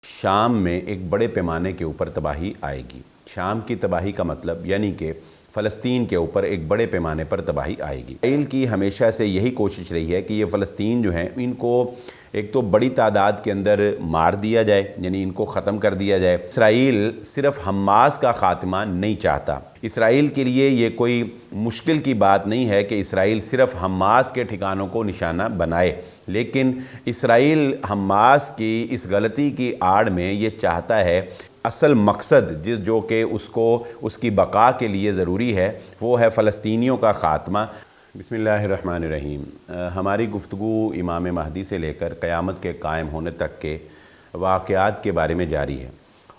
शाम में एक बड़े पैमाने के ऊपर तबाही आएगी। शाम की तबाही का मतलब यानी कि फ़लस्तीन के ऊपर एक बड़े पैमाने पर तबाही आएगी। इसराइल की हमेशा से यही कोशिश रही है कि ये फ़लस्तीन जो हैं इनको एक तो बड़ी तादाद के अंदर मार दिया जाए, यानी इनको ख़त्म कर दिया जाए। इसराइल सिर्फ हमास का ख़ात्मा नहीं चाहता। इसराइल के लिए ये कोई मुश्किल की बात नहीं है कि इसराइल सिर्फ हमास के ठिकानों को निशाना बनाए, लेकिन इसराइल हमास की इस गलती की आड़ में ये चाहता है, असल मकसद जो कि उसको उसकी बका के लिए ज़रूरी है वो है फ़लस्तीनियों का ख़ात्मा। बिस्मिल्लाहिर्रहमानिर्रहीम। हमारी गुफ्तगू इमाम महदी से लेकर क़यामत के कायम होने तक के वाक़यात के बारे में जारी है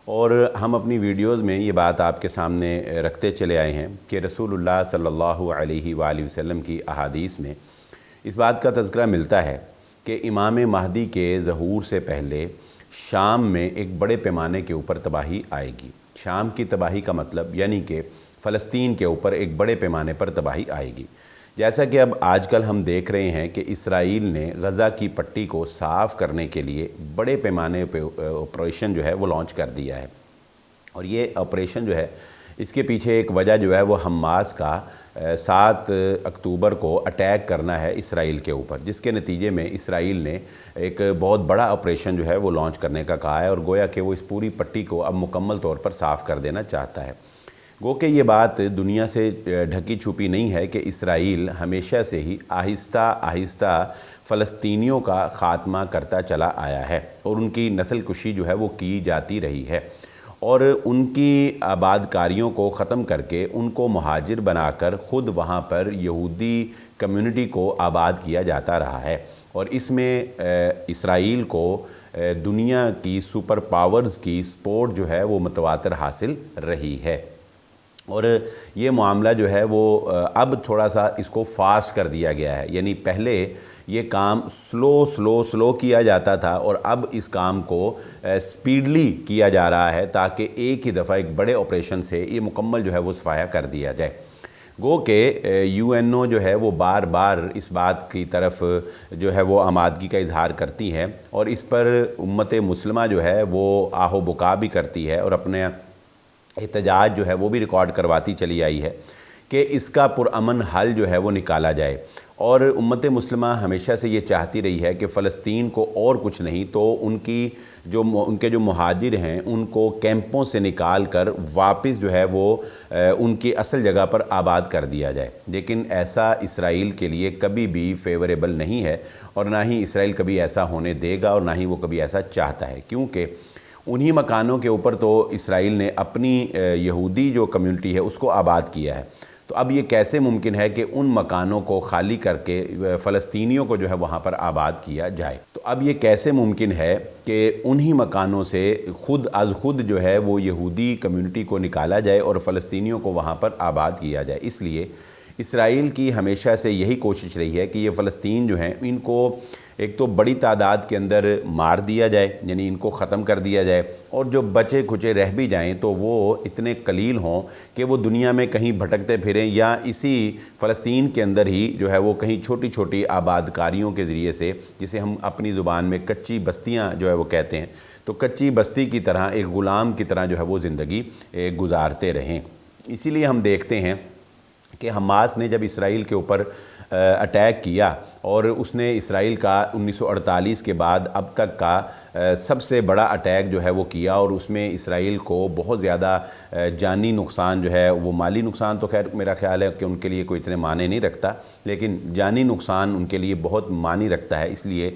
और हम अपनी वीडियोज़ में ये बात आपके सामने रखते चले आए हैं कि रसूलुल्लाह सल्लल्लाहु अलैहि वसल्लम की अहादीस में इस बात का तज़किरा मिलता है कि इमाम महदी के ज़हूर से पहले शाम में एक बड़े पैमाने के ऊपर तबाही आएगी। शाम की तबाही का मतलब यानी कि फ़लस्तीन के ऊपर एक बड़े पैमाने पर तबाही आएगी। जैसा कि अब आजकल हम देख रहे हैं कि इसराइल ने गज़ा की पट्टी को साफ़ करने के लिए बड़े पैमाने पे ऑपरेशन जो है वो लॉन्च कर दिया है और ये ऑपरेशन जो है इसके पीछे एक वजह जो है वो हमास का 7 अक्टूबर को अटैक करना है इसराइल के ऊपर, जिसके नतीजे में इसराइल ने एक बहुत बड़ा ऑपरेशन जो है वो लॉन्च करने का कहा है और गोया कि वो इस पूरी पट्टी को अब मुकम्मल तौर पर साफ़ कर देना चाहता है। गो कि ये बात दुनिया से ढकी छुपी नहीं है कि इसराइल हमेशा से ही आहिस्ता आहिस्ता फ़लस्तीनियों का ख़ात्मा करता चला आया है और उनकी नस्ल कुशी जो है वो की जाती रही है और उनकी आबादकारियों को ख़त्म करके उनको मुहाजिर बनाकर ख़ुद वहाँ पर यहूदी कम्युनिटी को आबाद किया जाता रहा है और इसमें इसराइल को दुनिया की सुपर पावर्स की सपोर्ट जो है वो मुतवातर हासिल रही है और ये मामला जो है वो अब थोड़ा सा इसको फास्ट कर दिया गया है, यानी पहले ये काम स्लो किया जाता था और अब इस काम को स्पीडली किया जा रहा है ताकि एक ही दफ़ा एक बड़े ऑपरेशन से ये मुकम्मल जो है वो सफाया कर दिया जाए। गो के यूएनओ जो है वो बार बार इस बात की तरफ जो है वो आमादगी का इजहार करती है और इस पर उम्मत मुस्लिमा जो है वो आहो बुका भी करती है और अपने एहतजाज जो है वो भी रिकॉर्ड करवाती चली आई है कि इसका पुरअमन हल जो है वो निकाला जाए और उम्मत मुस्लिमा हमेशा से ये चाहती रही है कि फ़लस्तीन को और कुछ नहीं तो उनके जो मुहाजिर हैं उनको कैंपों से निकाल कर वापस जो है वो उनकी असल जगह पर आबाद कर दिया जाए, लेकिन ऐसा इसराइल के लिए कभी भी फेवरेबल नहीं है और ना ही इसराइल कभी ऐसा होने देगा और ना ही वो कभी ऐसा चाहता है, क्योंकि उन्हीं मकानों के ऊपर तो इसराइल ने अपनी यहूदी जो कम्युनिटी है उसको आबाद किया है। तो अब ये कैसे मुमकिन है कि उन मकानों को खाली करके फ़लस्तीनियों को जो है वहाँ पर आबाद किया जाए? तो अब ये कैसे मुमकिन है कि उन्हीं मकानों से ख़ुद अज़ ख़ुद जो है वो यहूदी कम्युनिटी को निकाला जाए और फ़लस्तीनियों को वहाँ पर आबाद किया जाए? इसलिए इसराइल की हमेशा से यही कोशिश रही है कि ये फ़लस्तीन जो हैं इनको एक तो बड़ी तादाद के अंदर मार दिया जाए, यानी इनको ख़त्म कर दिया जाए और जो बचे खुचे रह भी जाएं तो वो इतने कलील हों कि वो दुनिया में कहीं भटकते फिरें या इसी फ़लस्तीन के अंदर ही जो है वो कहीं छोटी छोटी आबादकारियों के ज़रिए से, जिसे हम अपनी ज़ुबान में कच्ची बस्तियां जो है वो कहते हैं, तो कच्ची बस्ती की तरह एक ग़ुलाम की तरह जो है वो ज़िंदगी गुजारते रहें। इसीलिए हम देखते हैं कि हमास ने जब इसराइल के ऊपर अटैक किया और उसने इसराइल का 1948 के बाद अब तक का सबसे बड़ा अटैक जो है वो किया और उसमें इसराइल को बहुत ज़्यादा जानी नुकसान जो है वो, माली नुकसान तो खैर मेरा ख्याल है कि उनके लिए कोई इतने माने नहीं रखता, लेकिन जानी नुकसान उनके लिए बहुत मानी रखता है, इसलिए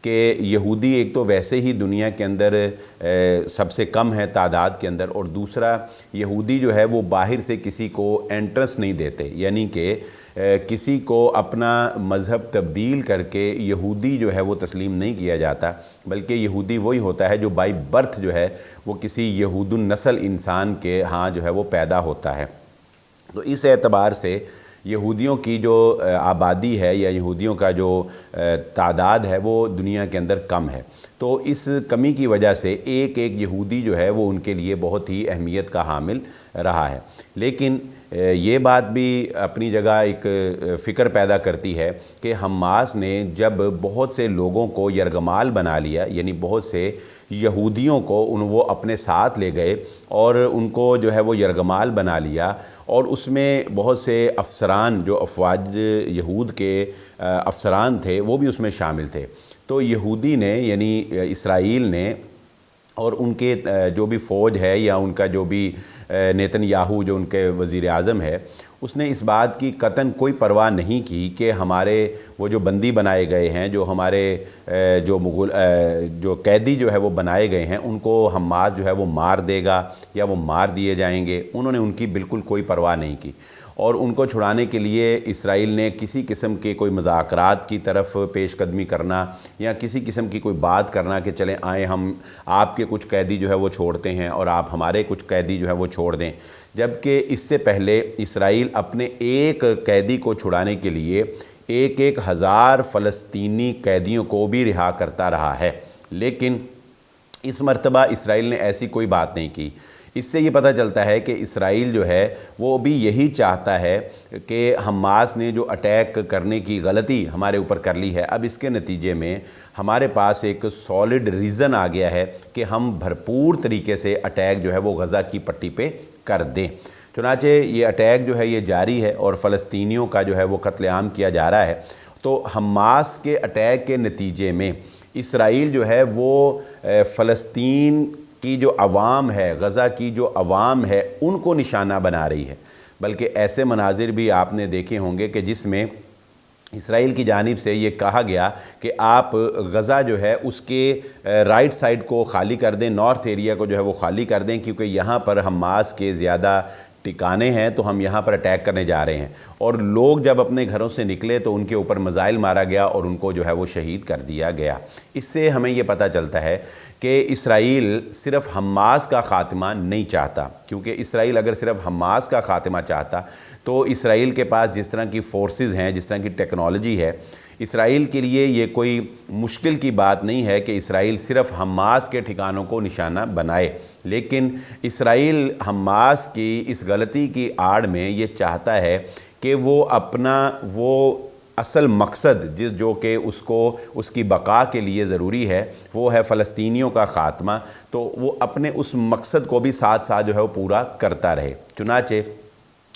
कि यहूदी एक तो वैसे ही दुनिया के अंदर सबसे कम है तादाद के अंदर और दूसरा यहूदी जो है वो बाहर से किसी को एंट्रेंस नहीं देते, यानी कि किसी को अपना मज़हब तब्दील करके यहूदी जो है वो तस्लीम नहीं किया जाता, बल्कि यहूदी वही होता है जो बाई बर्थ जो है वो किसी यहूदुन नस्ल इंसान के हाँ जो है वो पैदा होता है। तो इस एतबार से यहूदियों की जो आबादी है या यहूदियों का जो तादाद है वो दुनिया के अंदर कम है। تو اس کمی کی وجہ سے ایک ایک یہودی جو ہے وہ ان کے لیے بہت ہی اہمیت کا حامل رہا ہے۔ لیکن یہ بات بھی اپنی جگہ ایک فکر پیدا کرتی ہے کہ حماس نے جب بہت سے لوگوں کو یرغمال بنا لیا، یعنی بہت سے یہودیوں کو وہ اپنے ساتھ لے گئے اور ان کو جو ہے وہ یرغمال بنا لیا، اور اس میں بہت سے افسران جو افواج یہود کے افسران تھے وہ بھی اس میں شامل تھے، تو یہودی نے یعنی اسرائیل نے اور ان کے جو بھی فوج ہے یا ان کا جو بھی نیتن یاہو جو ان کے وزیر اعظم ہے، اس نے اس بات کی قطعاً کوئی پرواہ نہیں کی کہ ہمارے وہ جو بندی بنائے گئے ہیں، جو ہمارے جو قیدی جو ہے وہ بنائے گئے ہیں، ان کو حماس جو ہے وہ مار دے گا یا وہ مار دیے جائیں گے۔ انہوں نے ان کی بالکل کوئی پرواہ نہیں کی، اور ان کو چھڑانے کے لیے اسرائیل نے کسی قسم کے کوئی مذاکرات کی طرف پیش قدمی کرنا یا کسی قسم کی کوئی بات کرنا کہ چلیں آئیں ہم آپ کے کچھ قیدی جو ہے وہ چھوڑتے ہیں اور آپ ہمارے کچھ قیدی جو ہے وہ چھوڑ دیں، جبکہ اس سے پہلے اسرائیل اپنے ایک قیدی کو چھڑانے کے لیے 1,000 فلسطینی قیدیوں کو بھی رہا کرتا رہا ہے۔ لیکن اس مرتبہ اسرائیل نے ایسی کوئی بات نہیں کی۔ اس سے یہ پتہ چلتا ہے کہ اسرائیل جو ہے وہ بھی یہی چاہتا ہے کہ حماس نے جو اٹیک کرنے کی غلطی ہمارے اوپر کر لی ہے، اب اس کے نتیجے میں ہمارے پاس ایک سالڈ ریزن آ گیا ہے کہ ہم بھرپور طریقے سے اٹیک جو ہے وہ غزہ کی پٹی پہ کر دیں۔ چنانچہ یہ اٹیک جو ہے یہ جاری ہے اور فلسطینیوں کا جو ہے وہ قتل عام کیا جا رہا ہے۔ تو حماس کے اٹیک کے نتیجے میں اسرائیل جو ہے وہ فلسطین کی جو عوام ہے، غزہ کی جو عوام ہے، ان کو نشانہ بنا رہی ہے۔ بلکہ ایسے مناظر بھی آپ نے دیکھے ہوں گے کہ جس میں اسرائیل کی جانب سے یہ کہا گیا کہ آپ غزہ جو ہے اس کے رائٹ سائڈ کو خالی کر دیں، نارتھ ایریا کو جو ہے وہ خالی کر دیں، کیونکہ یہاں پر حماس کے زیادہ ٹھکانے ہیں تو ہم یہاں پر اٹیک کرنے جا رہے ہیں۔ اور لوگ جب اپنے گھروں سے نکلے تو ان کے اوپر میزائل مارا گیا اور ان کو جو ہے وہ شہید کر دیا گیا۔ اس سے ہمیں یہ پتہ چلتا ہے کہ اسرائیل صرف حماس کا خاتمہ نہیں چاہتا، کیونکہ اسرائیل اگر صرف حماس کا خاتمہ چاہتا تو اسرائیل کے پاس جس طرح کی فورسز ہیں، جس طرح کی ٹیکنالوجی ہے، اسرائیل کے لیے یہ کوئی مشکل کی بات نہیں ہے کہ اسرائیل صرف حماس کے ٹھکانوں کو نشانہ بنائے۔ لیکن اسرائیل حماس کی اس غلطی کی آڑ میں یہ چاہتا ہے کہ وہ اپنا وہ اصل مقصد جو کہ اس کی بقا کے لیے ضروری ہے، وہ ہے فلسطینیوں کا خاتمہ، تو وہ اپنے اس مقصد کو بھی ساتھ ساتھ جو ہے وہ پورا کرتا رہے۔ چنانچہ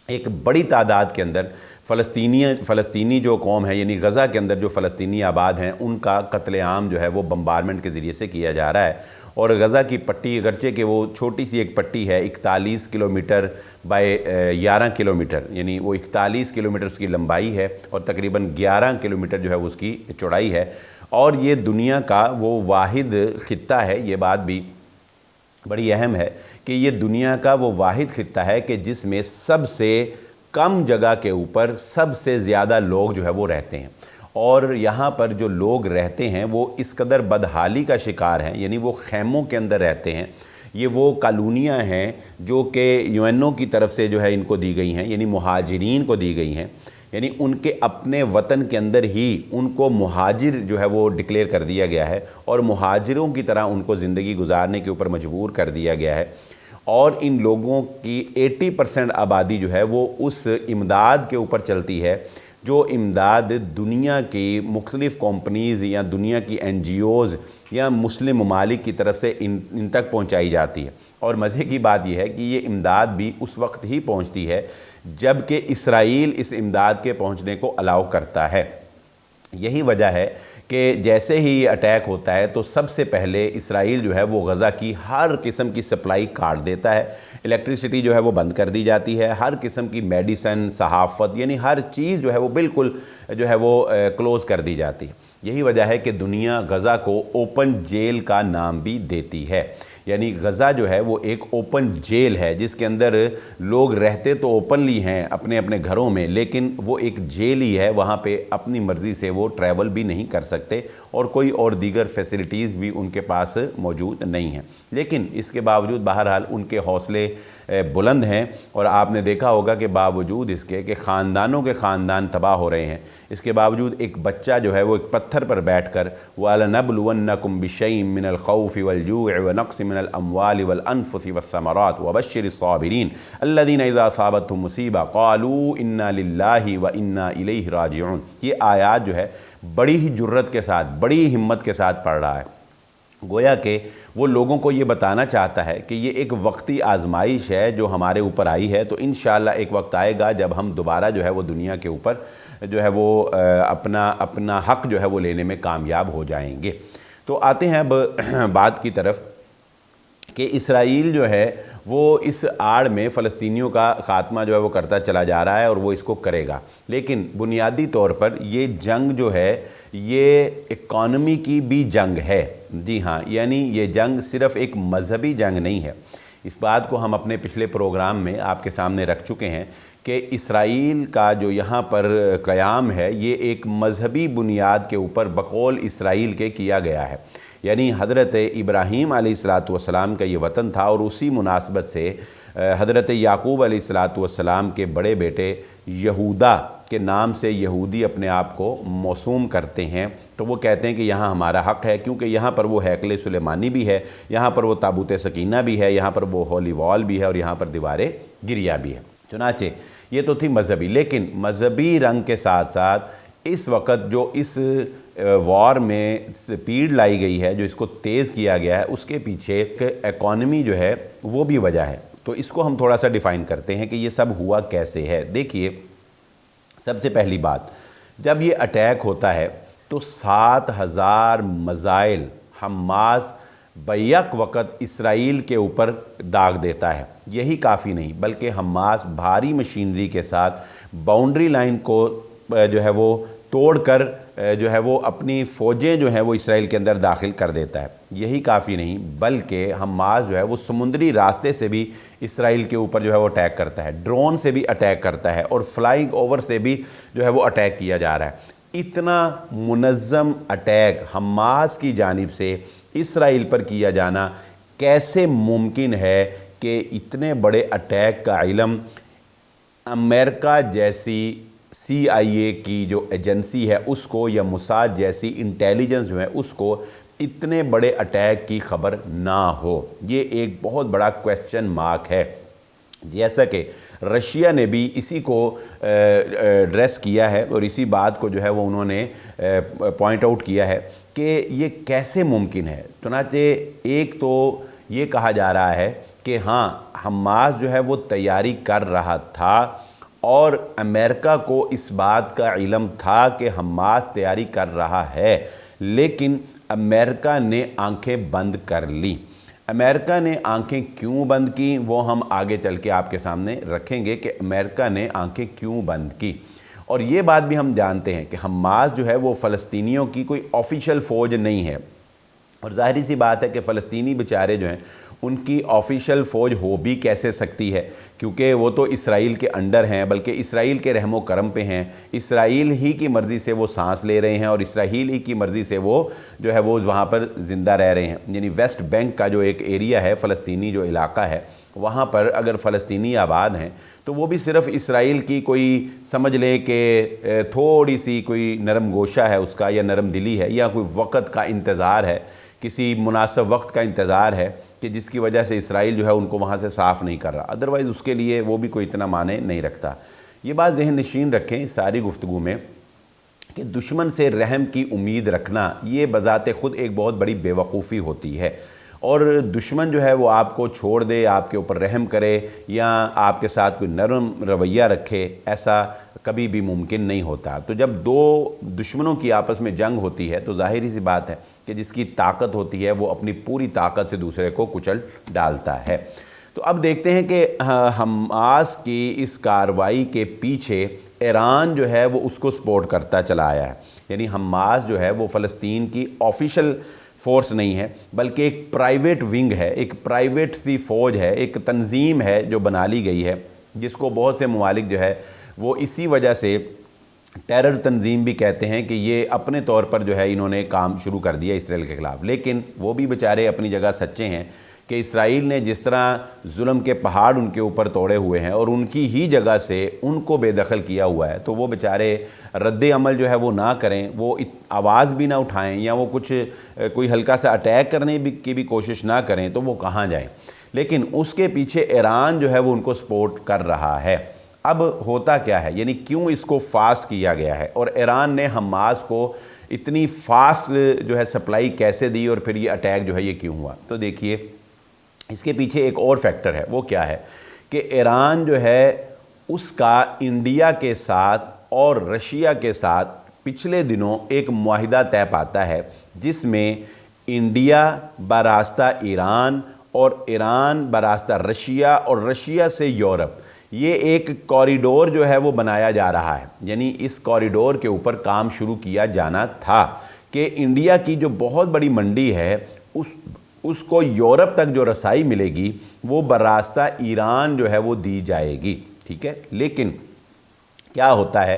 ایک بڑی تعداد کے اندر فلسطینی جو قوم ہے، یعنی غزہ کے اندر جو فلسطینی آباد ہیں، ان کا قتل عام جو ہے وہ بمبارمنٹ کے ذریعے سے کیا جا رہا ہے۔ اور غزہ کی پٹی اگرچہ کہ وہ چھوٹی سی ایک پٹی ہے، 41 کلومیٹر بائی 11 کلومیٹر، یعنی وہ 41 کلومیٹر اس کی لمبائی ہے اور تقریباً 11 کلومیٹر جو ہے وہ اس کی چوڑائی ہے، اور یہ دنیا کا وہ واحد خطہ ہے۔ یہ بات بھی بڑی اہم ہے کہ یہ دنیا کا وہ واحد خطہ ہے کہ جس میں سب سے کم جگہ کے اوپر سب سے زیادہ لوگ جو ہے وہ رہتے ہیں، اور یہاں پر جو لوگ رہتے ہیں وہ اس قدر بدحالی کا شکار ہیں، یعنی وہ خیموں کے اندر رہتے ہیں۔ یہ وہ کالونیاں ہیں جو کہ UN کی طرف سے جو ہے ان کو دی گئی ہیں، یعنی مہاجرین کو دی گئی ہیں، یعنی ان کے اپنے وطن کے اندر ہی ان کو مہاجر جو ہے وہ ڈکلیئر کر دیا گیا ہے اور مہاجروں کی طرح ان کو زندگی گزارنے کے اوپر مجبور کر دیا گیا ہے۔ اور ان لوگوں کی 80% آبادی جو ہے وہ اس امداد کے اوپر چلتی ہے جو امداد دنیا کی مختلف کمپنیز یا دنیا کی NGOز یا مسلم ممالک کی طرف سے ان تک پہنچائی جاتی ہے۔ اور مزے کی بات یہ ہے کہ یہ امداد بھی اس وقت ہی پہنچتی ہے جب کہ اسرائیل اس امداد کے پہنچنے کو الاؤ کرتا ہے۔ یہی وجہ ہے کہ جیسے ہی یہ اٹیک ہوتا ہے تو سب سے پہلے اسرائیل جو ہے وہ غزہ کی ہر قسم کی سپلائی کاٹ دیتا ہے، الیکٹریسٹی جو ہے وہ بند کر دی جاتی ہے، ہر قسم کی میڈیسن، صحافت، یعنی ہر چیز جو ہے وہ بالکل جو ہے وہ کلوز کر دی جاتی ہے۔ یہی وجہ ہے کہ دنیا غزہ کو اوپن جیل کا نام بھی دیتی ہے، یعنی غزہ جو ہے وہ ایک اوپن جیل ہے جس کے اندر لوگ رہتے تو اوپنلی ہیں اپنے اپنے گھروں میں، لیکن وہ ایک جیل ہی ہے، وہاں پہ اپنی مرضی سے وہ ٹریول بھی نہیں کر سکتے اور کوئی اور دیگر فیسلٹیز بھی ان کے پاس موجود نہیں ہیں، لیکن اس کے باوجود بہرحال ان کے حوصلے بلند ہیں، اور آپ نے دیکھا ہوگا کہ باوجود اس کے کہ خاندانوں کے خاندان تباہ ہو رہے ہیں، اس کے باوجود ایک بچہ جو ہے وہ ایک پتھر پر بیٹھ کر وَلَنَبْلُوَنَّكُمْ بِشَيْءٍ مِّنَ الْخَوْفِ وَالْجُوعِ وَنَقْصٍ مِّنَ الْأَمْوَالِ وَالْأَنفُسِ وَالثَّمَرَاتِ وَبَشِّرِ الصَّابِرِينَ الَّذِينَ إِذَا أَصَابَتْهُمْ مُصِيبَةٌ قَالُوا إِنَّا لِلَّهِ وَإِنَّا إِلَيْهِ راجعون۔ یہ آیات جو ہے بڑی ہی جرت کے ساتھ، بڑی ہمت کے ساتھ پڑھ رہا ہے، گویا کہ وہ لوگوں کو یہ بتانا چاہتا ہے کہ یہ ایک وقتی آزمائش ہے جو ہمارے اوپر آئی ہے، تو انشاءاللہ ایک وقت آئے گا جب ہم دوبارہ جو ہے وہ دنیا کے اوپر جو ہے وہ اپنا حق جو ہے وہ لینے میں کامیاب ہو جائیں گے۔ تو آتے ہیں اب بات کی طرف کہ اسرائیل جو ہے وہ اس آڑ میں فلسطینیوں کا خاتمہ جو ہے وہ کرتا چلا جا رہا ہے، اور وہ اس کو کرے گا، لیکن بنیادی طور پر یہ جنگ جو ہے یہ اکانومی کی بھی جنگ ہے۔ جی ہاں، یعنی یہ جنگ صرف ایک مذہبی جنگ نہیں ہے۔ اس بات کو ہم اپنے پچھلے پروگرام میں آپ کے سامنے رکھ چکے ہیں کہ اسرائیل کا جو یہاں پر قیام ہے یہ ایک مذہبی بنیاد کے اوپر بقول اسرائیل کے کیا گیا ہے، یعنی حضرت ابراہیم علیہ السلام کا یہ وطن تھا، اور اسی مناسبت سے حضرت یعقوب علیہ السلام کے بڑے بیٹے یہودا کے نام سے یہودی اپنے آپ کو موسوم کرتے ہیں، تو وہ کہتے ہیں کہ یہاں ہمارا حق ہے، کیونکہ یہاں پر وہ ہیکل سلیمانی بھی ہے، یہاں پر وہ تابوت سکینہ بھی ہے، یہاں پر وہ ہولی وال بھی ہے، اور یہاں پر دیوار گریہ بھی ہے۔ چنانچہ یہ تو تھی مذہبی، لیکن مذہبی رنگ کے ساتھ ساتھ اس وقت جو اس وار میں سپیڈ لائی گئی ہے، جو اس کو تیز کیا گیا ہے، اس کے پیچھے ایک اکانومی جو ہے وہ بھی وجہ ہے۔ تو اس کو ہم تھوڑا سا ڈیفائن کرتے ہیں کہ یہ سب ہوا کیسے ہے۔ دیکھیے، سب سے پہلی بات، جب یہ اٹیک ہوتا ہے تو 7,000 میزائل حماس بیک وقت اسرائیل کے اوپر داغ دیتا ہے۔ یہی کافی نہیں، بلکہ حماس بھاری مشینری کے ساتھ باؤنڈری لائن کو جو ہے وہ توڑ کر جو ہے وہ اپنی فوجیں جو ہیں وہ اسرائیل کے اندر داخل کر دیتا ہے۔ یہی کافی نہیں، بلکہ حماس جو ہے وہ سمندری راستے سے بھی اسرائیل کے اوپر جو ہے وہ اٹیک کرتا ہے، ڈرون سے بھی اٹیک کرتا ہے، اور فلائنگ اوور سے بھی جو ہے وہ اٹیک کیا جا رہا ہے۔ اتنا منظم اٹیک حماس کی جانب سے اسرائیل پر کیا جانا کیسے ممکن ہے کہ اتنے بڑے اٹیک کا علم امریکہ جیسی CIA کی جو ایجنسی ہے اس کو، یا موساد جیسی انٹیلیجنس جو ہے اس کو اتنے بڑے اٹیک کی خبر نہ ہو؟ یہ ایک بہت بڑا کویسچن مارک ہے۔ جیسا کہ رشیا نے بھی اسی کو ایڈریس کیا ہے، اور اسی بات کو جو ہے وہ انہوں نے پوائنٹ آؤٹ کیا ہے کہ یہ کیسے ممکن ہے۔ چنانچہ ایک تو یہ کہا جا رہا ہے کہ ہاں، حماس جو ہے وہ تیاری کر رہا تھا، اور امریکہ کو اس بات کا علم تھا کہ حماس تیاری کر رہا ہے، لیکن امریکہ نے آنکھیں بند کر لی۔ امریکہ نے آنکھیں کیوں بند کی وہ ہم آگے چل کے آپ کے سامنے رکھیں گے کہ امریکہ نے آنکھیں کیوں بند کی۔ اور یہ بات بھی ہم جانتے ہیں کہ حماس جو ہے وہ فلسطینیوں کی کوئی آفیشل فوج نہیں ہے، اور ظاہری سی بات ہے کہ فلسطینی بیچارے جو ہیں ان کی آفیشل فوج ہو بھی کیسے سکتی ہے، کیونکہ وہ تو اسرائیل کے انڈر ہیں، بلکہ اسرائیل کے رحم و کرم پہ ہیں، اسرائیل ہی کی مرضی سے وہ سانس لے رہے ہیں، اور اسرائیل ہی کی مرضی سے وہ جو ہے وہ وہاں پر زندہ رہ رہے ہیں۔ یعنی ویسٹ بینک کا جو ایک ایریا ہے، فلسطینی جو علاقہ ہے، وہاں پر اگر فلسطینی آباد ہیں تو وہ بھی صرف اسرائیل کی کوئی سمجھ لیں کہ تھوڑی سی کوئی نرم گوشہ ہے اس کا، یا نرم دلی ہے، یا کوئی وقت کا انتظار ہے، کسی مناسب وقت کا انتظار ہے کہ جس کی وجہ سے اسرائیل جو ہے ان کو وہاں سے صاف نہیں کر رہا، ادروائز اس کے لیے وہ بھی کوئی اتنا معنی نہیں رکھتا۔ یہ بات ذہن نشین رکھیں اس ساری گفتگو میں کہ دشمن سے رحم کی امید رکھنا یہ بذات خود ایک بہت بڑی بے وقوفی ہوتی ہے، اور دشمن جو ہے وہ آپ کو چھوڑ دے، آپ کے اوپر رحم کرے، یا آپ کے ساتھ کوئی نرم رویہ رکھے، ایسا کبھی بھی ممکن نہیں ہوتا۔ تو جب دو دشمنوں کی آپس میں جنگ ہوتی ہے تو ظاہری سی بات ہے کہ جس کی طاقت ہوتی ہے وہ اپنی پوری طاقت سے دوسرے کو کچل ڈالتا ہے۔ تو اب دیکھتے ہیں کہ حماس کی اس کارروائی کے پیچھے ایران جو ہے وہ اس کو سپورٹ کرتا چلا آیا ہے، یعنی حماس جو ہے وہ فلسطین کی آفیشل فورس نہیں ہے، بلکہ ایک پرائیویٹ ونگ ہے، ایک پرائیویٹ سی فوج ہے، ایک تنظیم ہے جو بنا لی گئی ہے، جس کو بہت سے ممالک جو ہے وہ اسی وجہ سے टेरर तंजीम भी कहते हैं कि ये अपने तौर पर जो है इन्होंने काम शुरू कर दिया इसराइल के ख़िलाफ़। लेकिन वो भी बेचारे अपनी जगह सच्चे हैं कि इसराइल ने जिस तरह जुल्म के पहाड़ उनके ऊपर तोड़े हुए हैं और उनकी ही जगह से उनको बेदखल किया हुआ है, तो वो बेचारे रद्द अमल जो है वो ना करें, वो आवाज़ भी ना उठाएं या वो कोई हल्का सा अटैक करने की भी कोशिश ना करें, तो वो कहाँ जाएं। लेकिन उसके पीछे ईरान जो है वो उनको सपोर्ट कर रहा है। अब होता क्या है, यानी क्यों इसको फास्ट किया गया है और ईरान ने हमास को इतनी फास्ट जो है सप्लाई कैसे दी और फिर ये अटैक जो है ये क्यों हुआ। तो देखिए इसके पीछे एक और फैक्टर है, वो क्या है कि ईरान जो है उसका इंडिया के साथ और रशिया के साथ पिछले दिनों एक मुआहिदा तय पाता है जिसमें इंडिया बरास्ता ईरान और ईरान बरास्ता रशिया और रशिया से यूरोप, ये एक कॉरिडोर जो है वो बनाया जा रहा है। यानी इस कॉरिडोर के ऊपर काम शुरू किया जाना था कि इंडिया की जो बहुत बड़ी मंडी है उसको यूरोप तक जो रसाई मिलेगी वो बरास्ता ईरान जो है वो दी जाएगी, ठीक है। लेकिन क्या होता है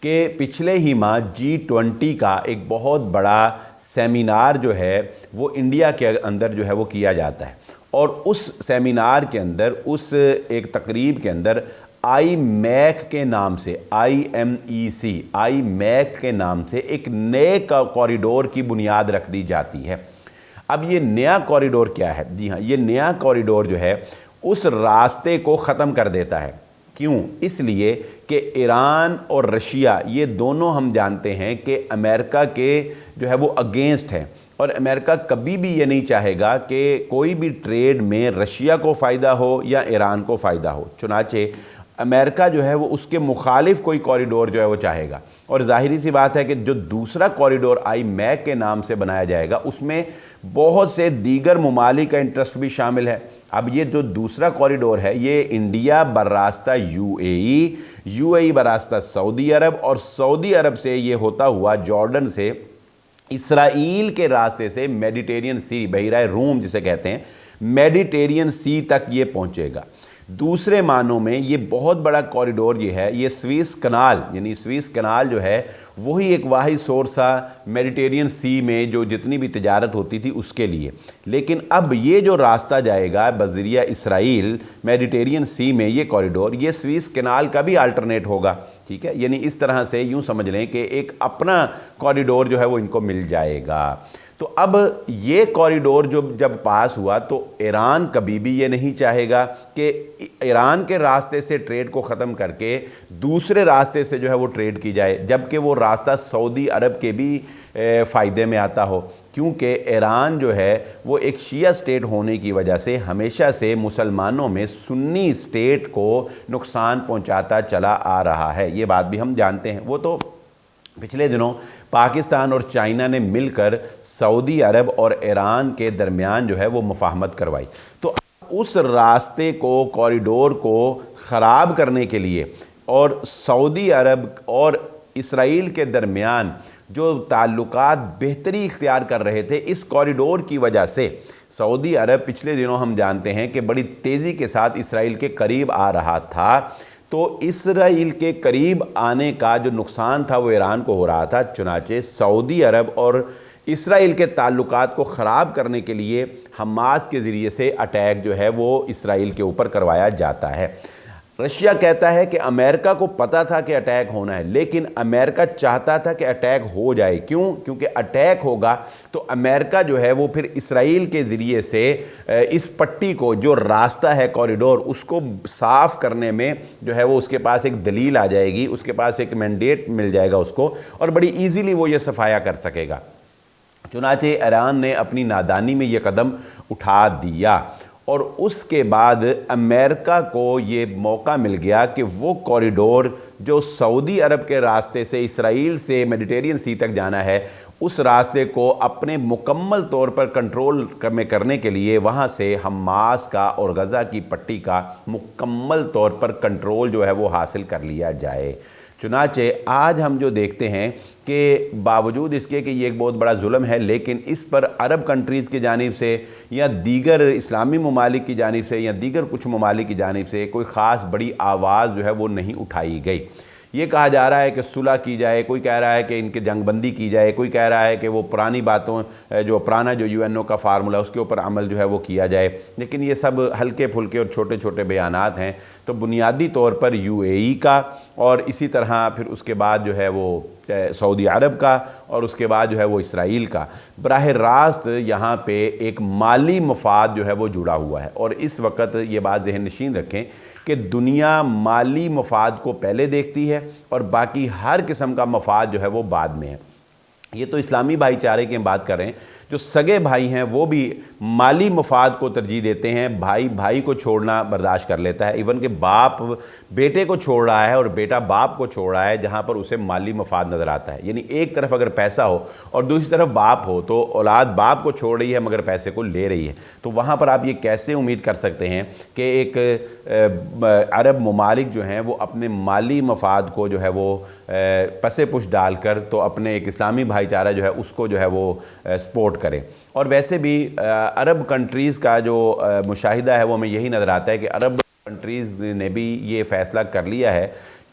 कि पिछले ही माह G20 का एक बहुत बड़ा सेमिनार जो है वो इंडिया के अंदर जो है वो किया जाता है और उस सेमिनार के अंदर, उस एक तकरीब के अंदर IMEC के नाम से, IMEC, IMEC के नाम से एक नए कॉरिडोर की बुनियाद रख दी जाती है। अब ये नया कॉरिडोर क्या है? जी हाँ, ये नया कॉरिडोर जो है उस रास्ते को ख़त्म कर देता है। क्यों? इसलिए कि ईरान और रशिया ये दोनों हम जानते हैं कि अमेरिका के जो है वो अगेंस्ट हैं और अमेरिका कभी भी ये नहीं चाहेगा कि कोई भी ट्रेड में रशिया को फ़ायदा हो या ईरान को फ़ायदा हो। चुनाचे अमेरिका जो है वो उसके मुखालिफ कोई कॉरिडोर जो है वो चाहेगा और ज़ाहिरी सी बात है कि जो दूसरा कॉरिडोर IMEC के नाम से बनाया जाएगा उसमें बहुत से दीगर ममालिक का इंटरेस्ट भी शामिल है। अब ये जो दूसरा कॉरिडोर है ये इंडिया बरास्ता UAE बरास्ता सऊदी अरब और सऊदी अरब से ये होता हुआ जॉर्डन से इसराइल के रास्ते से मेडिटेरियन सी, बहिराए रूम जिसे कहते हैं, मेडिटेरियन सी तक ये पहुंचेगा। दूसरे मानों में ये बहुत बड़ा कॉरिडोर ये है, ये स्विस कनाल, यानी स्विस कनाल जो है वही एक वाहिद सोर्स था मेडिटेरियन सी में जो जितनी भी तिजारत होती थी उसके लिए। लेकिन अब ये जो रास्ता जाएगा बज़रिया इसराइल मेडिटेरियन सी में, ये कॉरिडोर ये स्विस कनाल का भी अल्टरनेट होगा, ठीक है। यानी इस तरह से यूँ समझ लें कि एक अपना कॉरिडोर जो है वो इनको मिल जाएगा। तो अब ये कॉरिडोर जब पास हुआ तो ईरान कभी भी ये नहीं चाहेगा कि ईरान के रास्ते से ट्रेड को ख़त्म करके दूसरे रास्ते से जो है वो ट्रेड की जाए, जबकि वो रास्ता सऊदी अरब के भी फ़ायदे में आता हो, क्योंकि ईरान जो है वो एक शिया स्टेट होने की वजह से हमेशा से मुसलमानों में सुन्नी स्टेट को नुकसान पहुंचाता चला आ रहा है। ये बात भी हम जानते हैं। वो तो पिछले दिनों पाकिस्तान और चाइना ने मिलकर सऊदी अरब और ईरान के दरमियान जो है वो मुफाहमत करवाई। तो उस रास्ते को, कॉरिडोर को ख़राब करने के लिए और सऊदी अरब और इसराइल के दरमियान जो ताल्लुकात बेहतरी इख्तियार कर रहे थे, इस कॉरिडोर की वजह से सऊदी अरब पिछले दिनों हम जानते हैं कि बड़ी तेज़ी के साथ इसराइल के करीब आ रहा था। तो इसराइल के करीब आने का जो नुकसान था वो ईरान को हो रहा था। चुनाचे सऊदी अरब और इसराइल के ताल्लुकात को ख़राब करने के लिए हमास के ज़रिए से अटैक जो है वो इसराइल के ऊपर करवाया जाता है। रशिया कहता है कि अमेरिका को पता था कि अटैक होना है, लेकिन अमेरिका चाहता था कि अटैक हो जाए। क्यों? क्योंकि अटैक होगा तो अमेरिका जो है वो फिर इसराइल के ज़रिए से इस पट्टी को, जो रास्ता है कॉरिडोर, उसको साफ़ करने में जो है वो उसके पास एक दलील आ जाएगी, उसके पास एक मैंडेट मिल जाएगा उसको, और बड़ी ईजीली वो ये सफाया कर सकेगा। चुनाचे ईरान ने अपनी नादानी में ये कदम उठा दिया और उसके बाद अमेरिका को ये मौका मिल गया कि वो कॉरिडोर जो सऊदी अरब के रास्ते से इसराइल से मेडिटेरियन सी तक जाना है, उस रास्ते को अपने मुकम्मल तौर पर कंट्रोल में करने के लिए वहाँ से हमास का और गज़ा की पट्टी का मुकम्मल तौर पर कंट्रोल जो है वो हासिल कर लिया जाए। चुनाचे आज हम जो देखते हैं कि बावजूद इसके कि ये एक बहुत बड़ा जुल्म है, लेकिन इस पर अरब कंट्रीज़ की जानिब से या दीगर इस्लामी ममालिक की जानिब से या दीगर कुछ ममालिक की जानिब से कोई ख़ास बड़ी आवाज़ जो है वो नहीं उठाई गई। ये कहा जा रहा है कि सुलह की जाए, कोई कह रहा है कि इनके जंग बंदी की जाए, कोई कह रहा है कि वो पुरानी बातों जो पुराना जो यूएनओ का फार्मूला उसके ऊपर अमल जो है वो किया जाए। लेकिन ये सब हल्के फुल्के और छोटे छोटे बयानात हैं। तो बुनियादी तौर पर यूएई का और इसी तरह फिर उसके बाद जो है वो सऊदी अरब का और उसके बाद जो है वो इसराइल का बराह रास्त यहाँ पे एक माली मफाद जो है वो जुड़ा हुआ है। और इस वक्त ये बात ज़हन नशीन रखें कि दुनिया माली मफाद को पहले देखती है और बाकी हर किस्म का मफाद जो है वो बाद में है। ये तो इस्लामी भाईचारे की हम बात कर रहे हैं। जो सगे भाई हैं वो भी माली मफाद को तरजीह देते हैं, भाई भाई को छोड़ना बर्दाश्त कर लेता है। इवन कि बाप बेटे को छोड़ रहा है और बेटा बाप को छोड़ रहा है जहाँ पर उसे माली मफाद नज़र आता है। यानी एक तरफ अगर पैसा हो और दूसरी तरफ बाप हो तो औलाद बाप को छोड़ रही है मगर पैसे को ले रही है। तो वहाँ पर आप ये कैसे उम्मीद कर सकते हैं कि एक अरब ममालिक जो हैं वो अपने माली मफाद को जो है वो पसे पुश डालकर तो अपने एक इस्लामी भाईचारा जो है उसको जो है वो सपोर्ट करें। और वैसे भी अरब कंट्रीज़ का जो मुशाहिदा है वो हमें यही नज़र आता है कि अरब कंट्रीज़ ने भी ये फ़ैसला कर लिया है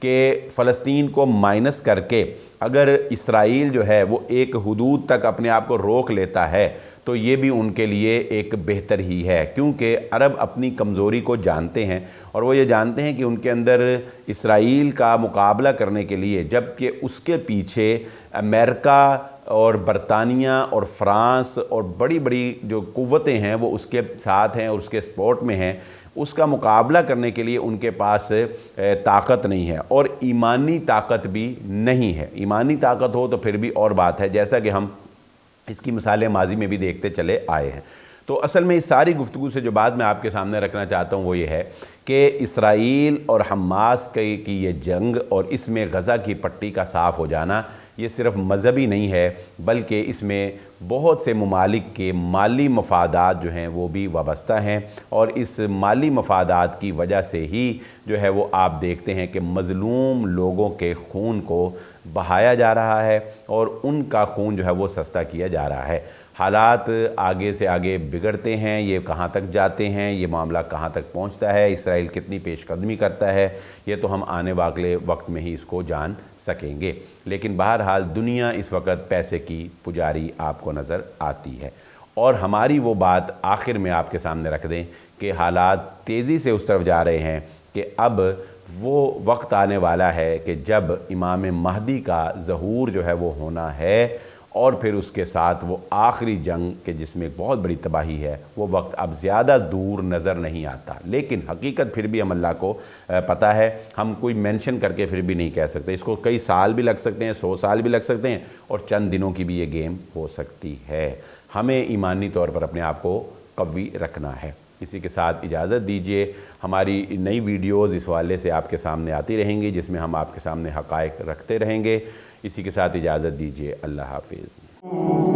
कि फ़लस्तीन को माइनस करके अगर इसराइल जो है वो एक हुदूद तक अपने आप को रोक लेता है तो ये भी उनके लिए एक बेहतर ही है, क्योंकि अरब अपनी कमज़ोरी को जानते हैं और वो ये जानते हैं कि उनके अंदर इसराइल का मुकाबला करने के लिए, जबकि उसके पीछे अमेरिका और बरतानिया और फ़्रांस और बड़ी बड़ी जो क़ुव्वतें हैं वो उसके साथ हैं और उसके सपोर्ट में हैं, उसका मुकाबला करने के लिए उनके पास ताकत नहीं है और ईमानी ताकत भी नहीं है। ईमानी ताकत हो तो फिर भी और बात है, जैसा कि हम इसकी मिसालें माजी में भी देखते चले आए हैं। तो असल में इस सारी गुफ्तगू से जो बात मैं आपके सामने रखना चाहता हूँ वो ये है कि इसराइल और हमास की ये जंग और इसमें गज़ा की पट्टी का साफ़ हो जाना ये सिर्फ़ मज़हबी नहीं है, बल्कि इसमें बहुत से ममालिक के माली मफादात जो हैं वो भी वाबस्ता हैं। और इस माली मफादात की वजह से ही जो है वो आप देखते हैं कि मज़लूम लोगों के खून को बहाया जा रहा है और उनका खून जो है वो सस्ता किया जा रहा है। हालात आगे से आगे बिगड़ते हैं, ये कहाँ तक जाते हैं, ये मामला कहाँ तक पहुँचता है, इसराइल कितनी पेशकदमी करता है, ये तो हम आने वाले वक्त में ही इसको जान सकेंगे। लेकिन बहरहाल दुनिया इस वक्त पैसे की पुजारी आपको नज़र आती है। और हमारी वो बात आखिर में आपके सामने रख दें कि हालात तेज़ी से उस तरफ जा रहे हैं कि अब वो वक्त आने वाला है कि जब इमाम महदी का ज़हूर जो है वो होना है और फिर उसके साथ वो आखिरी जंग के जिसमें एक बहुत बड़ी तबाही है, वो वक्त अब ज़्यादा दूर नज़र नहीं आता। लेकिन हकीकत फिर भी हम अल्लाह को पता है, हम कोई मेंशन करके फिर भी नहीं कह सकते। इसको कई साल भी लग सकते हैं, 100 साल भी लग सकते हैं और चंद दिनों की भी ये गेम हो सकती है। हमें ईमानी तौर पर अपने आप को कवी रखना है। इसी के साथ इजाज़त दीजिए। हमारी नई वीडियोज़ इस हवाले से आपके सामने आती रहेंगी जिसमें हम आपके सामने हक़ाइक़ रखते रहेंगे। इसी के साथ इजाज़त दीजिए। अल्लाह हाफ़िज़।